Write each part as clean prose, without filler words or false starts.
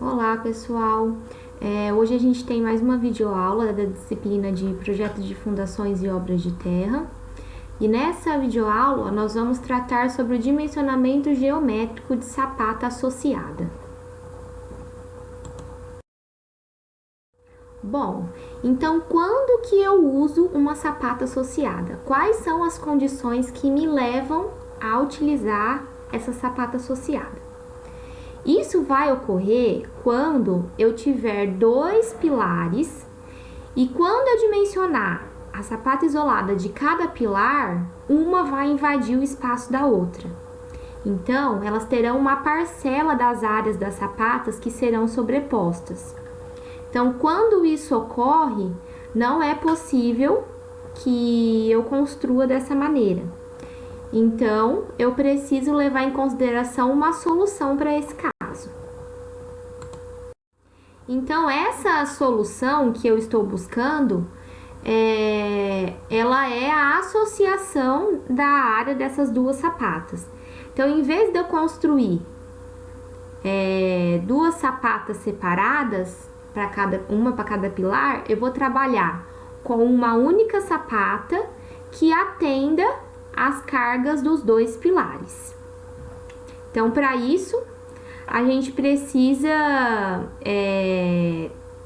Olá, pessoal! Hoje a gente tem mais uma videoaula da disciplina de Projetos de Fundações e Obras de Terra. E nessa videoaula nós vamos tratar sobre o dimensionamento geométrico de sapata associada. Bom, então quando que eu uso uma sapata associada? Quais são as condições que me levam a utilizar essa sapata associada? Isso vai ocorrer quando eu tiver dois pilares e quando eu dimensionar a sapata isolada de cada pilar, uma vai invadir o espaço da outra. Então, elas terão uma parcela das áreas das sapatas que serão sobrepostas. Então, quando isso ocorre, não é possível que eu construa dessa maneira. Então, eu preciso levar em consideração uma solução para esse caso. Então, essa solução que eu estou buscando, ela é a associação da área dessas duas sapatas. Então, em vez de eu construir duas sapatas separadas, uma para cada pilar, eu vou trabalhar com uma única sapata que atenda as cargas dos dois pilares. Então, para isso, a gente precisa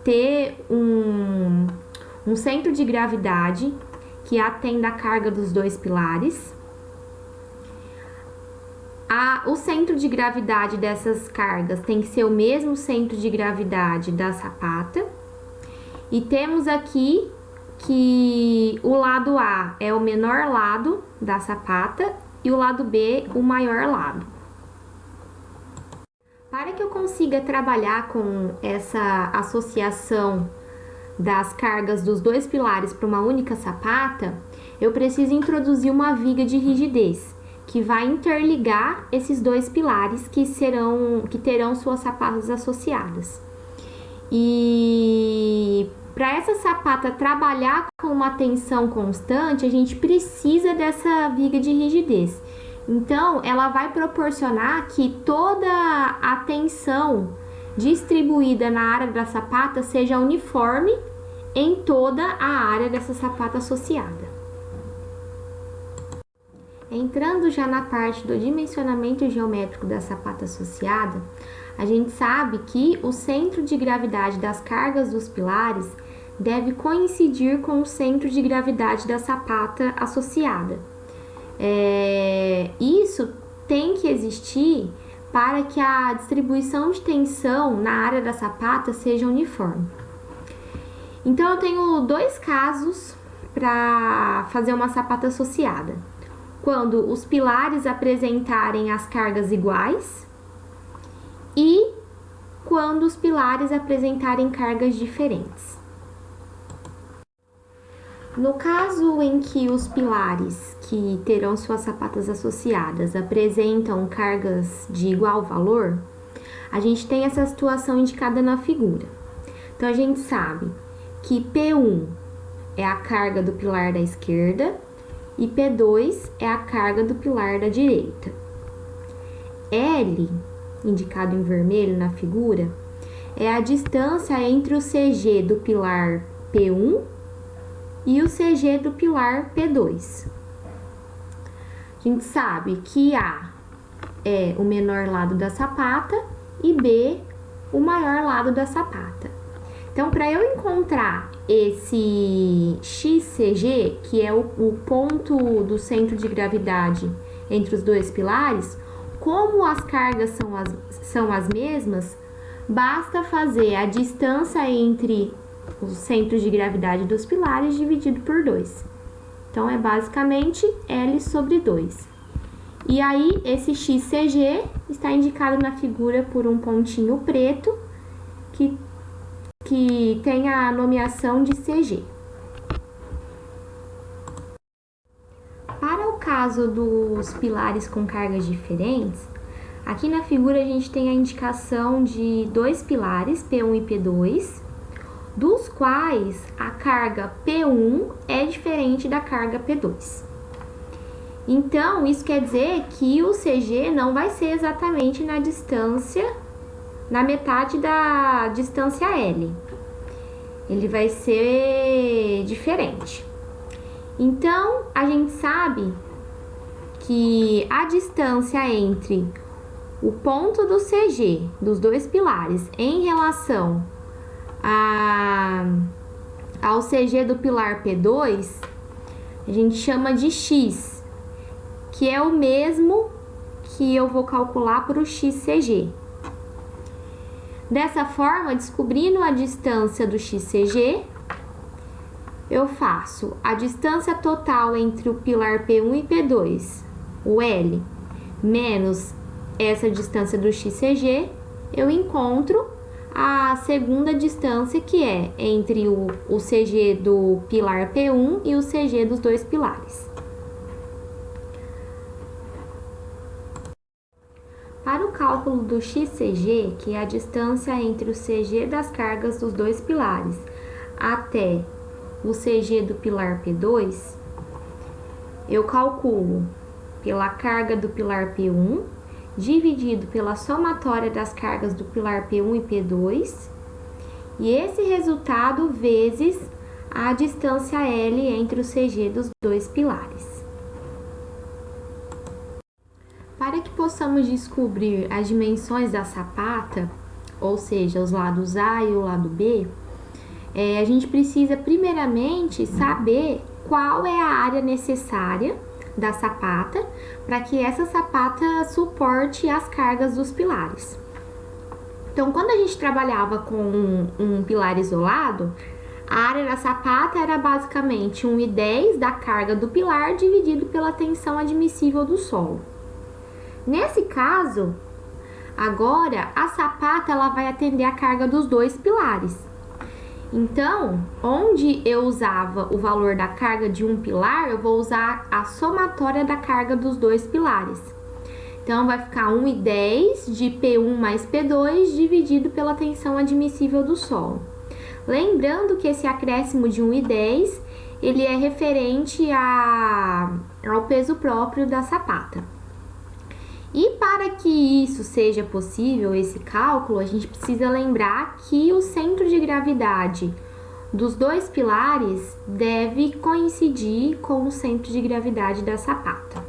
ter um centro de gravidade que atenda a carga dos dois pilares. O centro de gravidade dessas cargas tem que ser o mesmo centro de gravidade da sapata. E temos aqui que o lado A é o menor lado da sapata e o lado B o maior lado. Para que eu consiga trabalhar com essa associação das cargas dos dois pilares para uma única sapata, eu preciso introduzir uma viga de rigidez, que vai interligar esses dois pilares que terão suas sapatas associadas. E para essa sapata trabalhar com uma tensão constante, a gente precisa dessa viga de rigidez. Então, ela vai proporcionar que toda a tensão distribuída na área da sapata seja uniforme em toda a área dessa sapata associada. Entrando já na parte do dimensionamento geométrico da sapata associada, a gente sabe que o centro de gravidade das cargas dos pilares deve coincidir com o centro de gravidade da sapata associada. Isso tem que existir para que a distribuição de tensão na área da sapata seja uniforme. Então, eu tenho dois casos para fazer uma sapata associada. Quando os pilares apresentarem as cargas iguais e quando os pilares apresentarem cargas diferentes. No caso em que os pilares que terão suas sapatas associadas apresentam cargas de igual valor, a gente tem essa situação indicada na figura. Então, a gente sabe que P1 é a carga do pilar da esquerda e P2 é a carga do pilar da direita. L, indicado em vermelho na figura, é a distância entre o CG do pilar P1 e o CG do pilar P2. A gente sabe que A é o menor lado da sapata e B o maior lado da sapata. Então, para eu encontrar esse XCG, que é o ponto do centro de gravidade entre os dois pilares, como as cargas são as mesmas, basta fazer a distância entre os centros de gravidade dos pilares dividido por 2. Então, é basicamente L sobre 2. E aí, esse XCG está indicado na figura por um pontinho preto que tem a nomeação de CG. Para o caso dos pilares com cargas diferentes, aqui na figura a gente tem a indicação de dois pilares, P1 e P2, dos quais a carga P1 é diferente da carga P2. Então, isso quer dizer que o CG não vai ser exatamente na distância na metade da distância L. Ele vai ser diferente. Então, a gente sabe que a distância entre o ponto do CG, dos dois pilares, em relação ao CG do pilar P2, a gente chama de X, que é o mesmo que eu vou calcular para o XCG. Dessa forma, descobrindo a distância do XCG, eu faço a distância total entre o pilar P1 e P2, o L, menos essa distância do XCG, eu encontro a segunda distância, que é entre o CG do pilar P1 e o CG dos dois pilares. Para o cálculo do XCG, que é a distância entre o CG das cargas dos dois pilares até o CG do pilar P2, eu calculo pela carga do pilar P1 dividido pela somatória das cargas do pilar P1 e P2, e esse resultado vezes a distância L entre o CG dos dois pilares. Para que possamos descobrir as dimensões da sapata, ou seja, os lados A e o lado B, a gente precisa primeiramente saber qual é a área necessária da sapata para que essa sapata suporte as cargas dos pilares. Então, quando a gente trabalhava com um pilar isolado, a área da sapata era basicamente 1,10 da carga do pilar dividido pela tensão admissível do solo. Nesse caso, agora a sapata ela vai atender a carga dos dois pilares. Então, onde eu usava o valor da carga de um pilar, eu vou usar a somatória da carga dos dois pilares. Então, vai ficar 1,10 de P1 mais P2 dividido pela tensão admissível do solo. Lembrando que esse acréscimo de 1,10, ele é referente ao peso próprio da sapata. E para que isso seja possível, esse cálculo, a gente precisa lembrar que o centro de gravidade dos dois pilares deve coincidir com o centro de gravidade da sapata.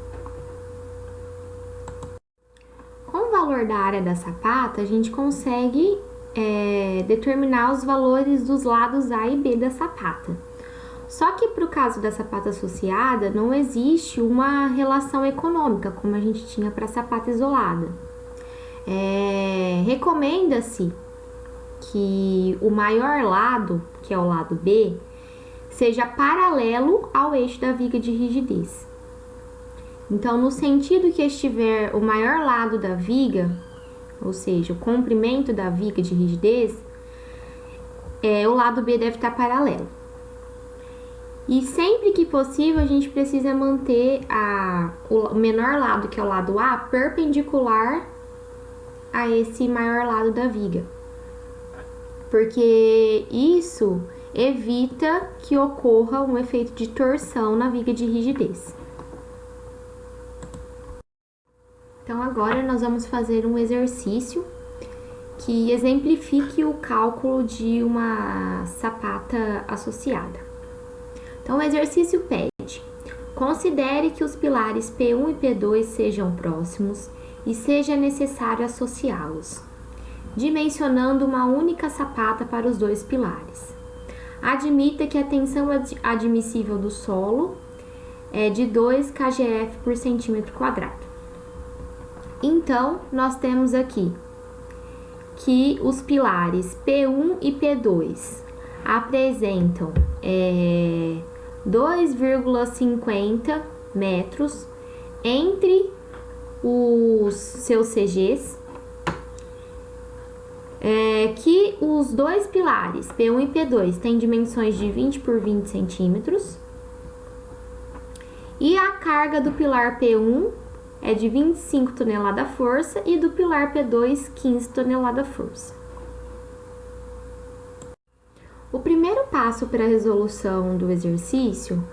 Com o valor da área da sapata, a gente consegue determinar os valores dos lados A e B da sapata. Só que para o caso da sapata associada, não existe uma relação econômica, como a gente tinha para a sapata isolada. Recomenda-se que o maior lado, que é o lado B, seja paralelo ao eixo da viga de rigidez. Então, no sentido que estiver o maior lado da viga, ou seja, o comprimento da viga de rigidez, o lado B deve estar paralelo. E sempre que possível, a gente precisa manter o menor lado, que é o lado A, perpendicular a esse maior lado da viga. Porque isso evita que ocorra um efeito de torção na viga de rigidez. Então, agora nós vamos fazer um exercício que exemplifique o cálculo de uma sapata associada. Então, o exercício pede: considere que os pilares P1 e P2 sejam próximos e seja necessário associá-los, dimensionando uma única sapata para os dois pilares. Admita que a tensão admissível do solo é de 2 kgf por centímetro quadrado. Então, nós temos aqui que os pilares P1 e P2 apresentam 2,50 metros entre os seus CGs, que os dois pilares, P1 e P2, têm dimensões de 20 por 20 centímetros, e a carga do pilar P1 é de 25 toneladas-força e do pilar P2, 15 toneladas-força. O primeiro passo para a resolução do exercício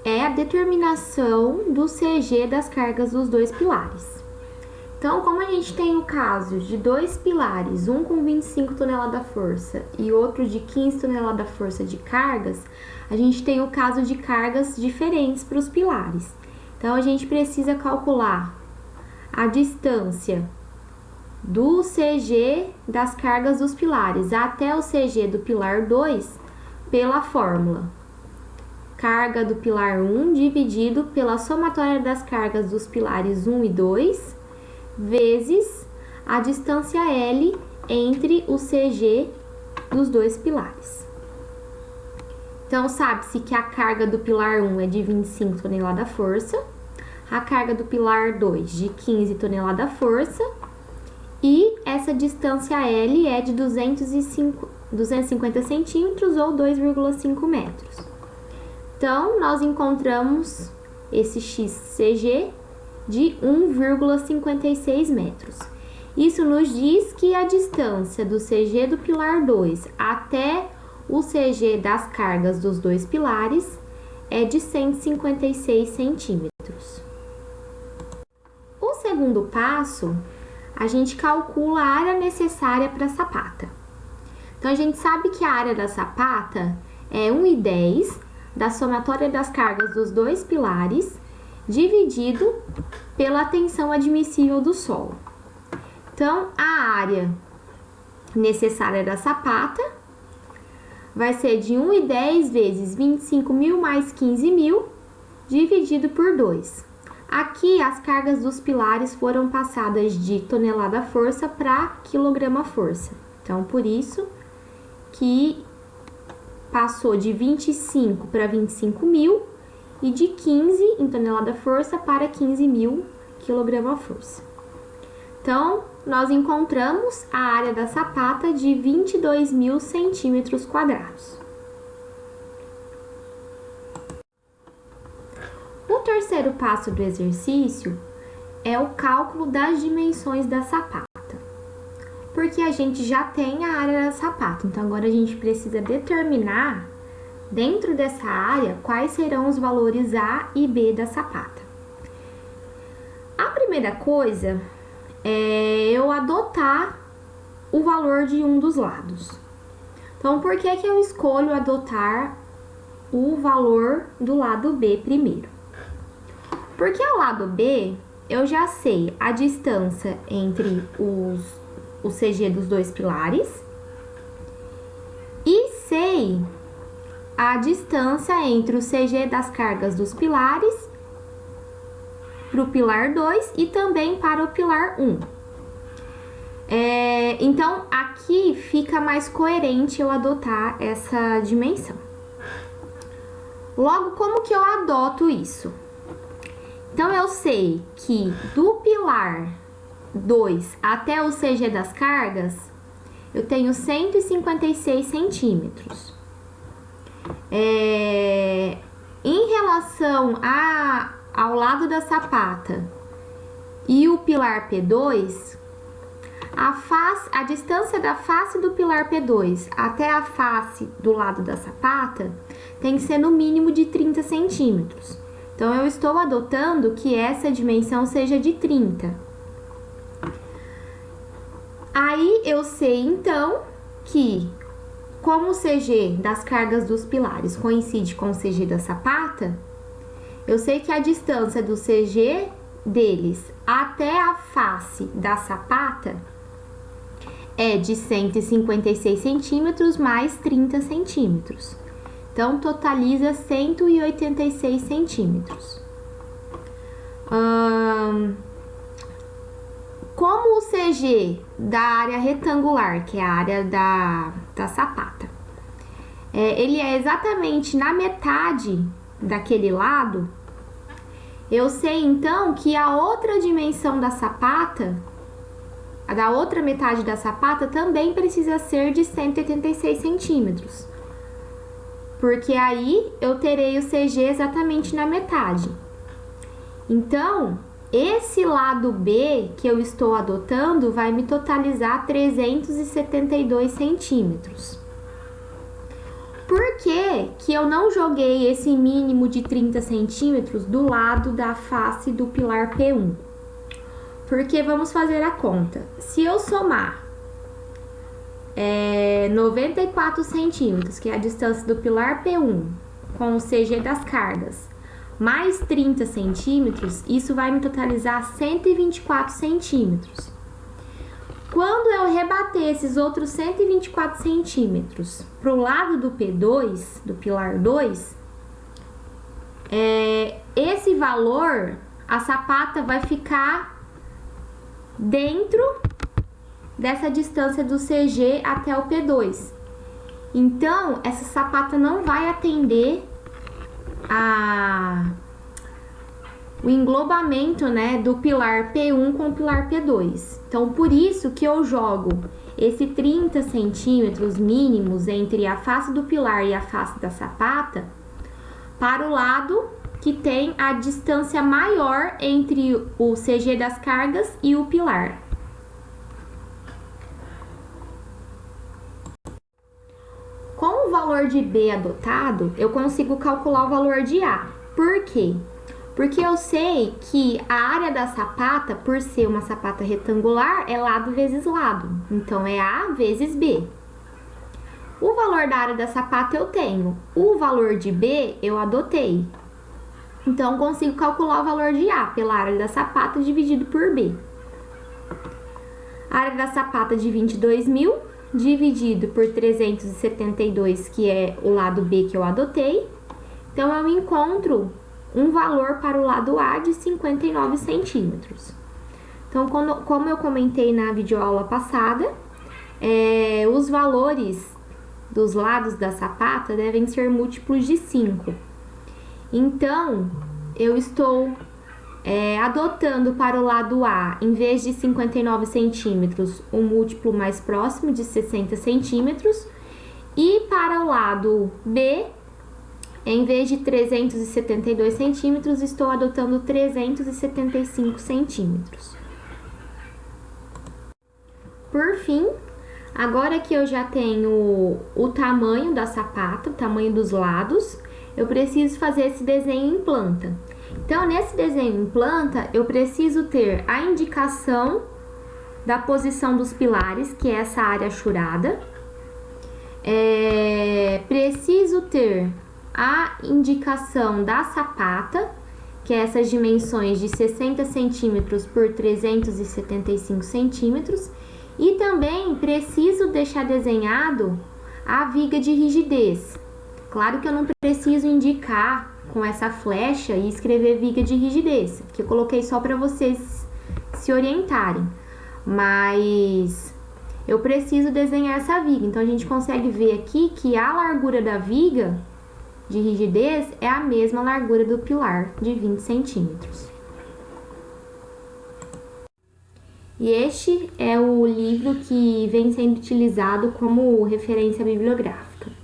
é a determinação do CG das cargas dos dois pilares. Então, como a gente tem o caso de dois pilares, um com 25 toneladas força e outro de 15 toneladas força de cargas, a gente tem o caso de cargas diferentes para os pilares. Então, a gente precisa calcular a distância do CG das cargas dos pilares até o CG do pilar 2 pela fórmula carga do pilar 1 dividido pela somatória das cargas dos pilares 1 e 2 vezes a distância L entre o CG dos dois pilares. Então, sabe-se que a carga do pilar 1 é de 25 toneladas força, a carga do pilar 2 de 15 toneladas força e essa distância L é de 250 centímetros ou 2,5 metros. Então, nós encontramos esse XCG de 1,56 metros. Isso nos diz que a distância do CG do pilar 2 até o CG das cargas dos dois pilares é de 156 centímetros. O segundo passo, a gente calcula a área necessária para a sapata. Então, a gente sabe que a área da sapata é 1,10 da somatória das cargas dos dois pilares dividido pela tensão admissível do solo. Então, a área necessária da sapata vai ser de 1,10 vezes 25.000 mais 15.000 dividido por 2. Aqui, as cargas dos pilares foram passadas de tonelada força para quilograma força. Então, por isso que passou de 25 para 25.000 e de 15 em tonelada força para 15.000 quilograma força. Então, nós encontramos a área da sapata de 22.000 centímetros quadrados. O terceiro passo do exercício é o cálculo das dimensões da sapata, porque a gente já tem a área da sapata, então agora a gente precisa determinar dentro dessa área quais serão os valores A e B da sapata. A primeira coisa é eu adotar o valor de um dos lados. Então, por que eu escolho adotar o valor do lado B primeiro? Porque ao lado B, eu já sei a distância entre o CG dos dois pilares e sei a distância entre o CG das cargas dos pilares para o pilar 2 e também para o pilar 1. Então, aqui fica mais coerente eu adotar essa dimensão. Logo, como que eu adoto isso? Então, eu sei que do pilar 2 até o CG das cargas, eu tenho 156 centímetros. Em relação ao lado da sapata e o pilar P2, a distância da face do pilar P2 até a face do lado da sapata tem que ser no mínimo de 30 centímetros. Então, eu estou adotando que essa dimensão seja de 30. Aí, eu sei, então, que como o CG das cargas dos pilares coincide com o CG da sapata, eu sei que a distância do CG deles até a face da sapata é de 156 centímetros mais 30 centímetros. Então, totaliza 186 centímetros. Como o CG da área retangular, que é a área da sapata, ele é exatamente na metade daquele lado, eu sei então que a outra dimensão da sapata, a da outra metade da sapata, também precisa ser de 186 centímetros. Porque aí eu terei o CG exatamente na metade. Então, esse lado B que eu estou adotando vai me totalizar 372 centímetros. Por que eu não joguei esse mínimo de 30 centímetros do lado da face do pilar P1? Porque vamos fazer a conta. Se eu somar 94 centímetros, que é a distância do pilar P1, com o CG das cargas, mais 30 centímetros, isso vai me totalizar 124 centímetros. Quando eu rebater esses outros 124 centímetros para o lado do P2, do pilar 2, esse valor, a sapata vai ficar dentro dessa distância do CG até o P2. Então, essa sapata não vai atender o englobamento, né, do pilar P1 com o pilar P2. Então, por isso que eu jogo esse 30 centímetros mínimos entre a face do pilar e a face da sapata para o lado que tem a distância maior entre o CG das cargas e o pilar. Com o valor de B adotado, eu consigo calcular o valor de A. Por quê? Porque eu sei que a área da sapata, por ser uma sapata retangular, é lado vezes lado. Então, é A vezes B. O valor da área da sapata eu tenho. O valor de B eu adotei. Então, consigo calcular o valor de A pela área da sapata dividido por B. A área da sapata de 22.000 dividido por 372, que é o lado B que eu adotei. Então, eu encontro um valor para o lado A de 59 centímetros. Então, como eu comentei na videoaula passada, os valores dos lados da sapata devem ser múltiplos de 5. Então, eu estou adotando para o lado A, em vez de 59 centímetros, um múltiplo mais próximo de 60 centímetros. E para o lado B, em vez de 372 centímetros, estou adotando 375 centímetros. Por fim, agora que eu já tenho o tamanho da sapata, o tamanho dos lados, eu preciso fazer esse desenho em planta. Então, nesse desenho em planta, eu preciso ter a indicação da posição dos pilares, que é essa área achurada. Preciso ter a indicação da sapata, que é essas dimensões de 60 centímetros por 375 centímetros. E também preciso deixar desenhado a viga de rigidez. Claro que eu não preciso indicar com essa flecha e escrever viga de rigidez, que eu coloquei só para vocês se orientarem. Mas eu preciso desenhar essa viga. Então, a gente consegue ver aqui que a largura da viga de rigidez é a mesma largura do pilar, de 20 centímetros. E este é o livro que vem sendo utilizado como referência bibliográfica.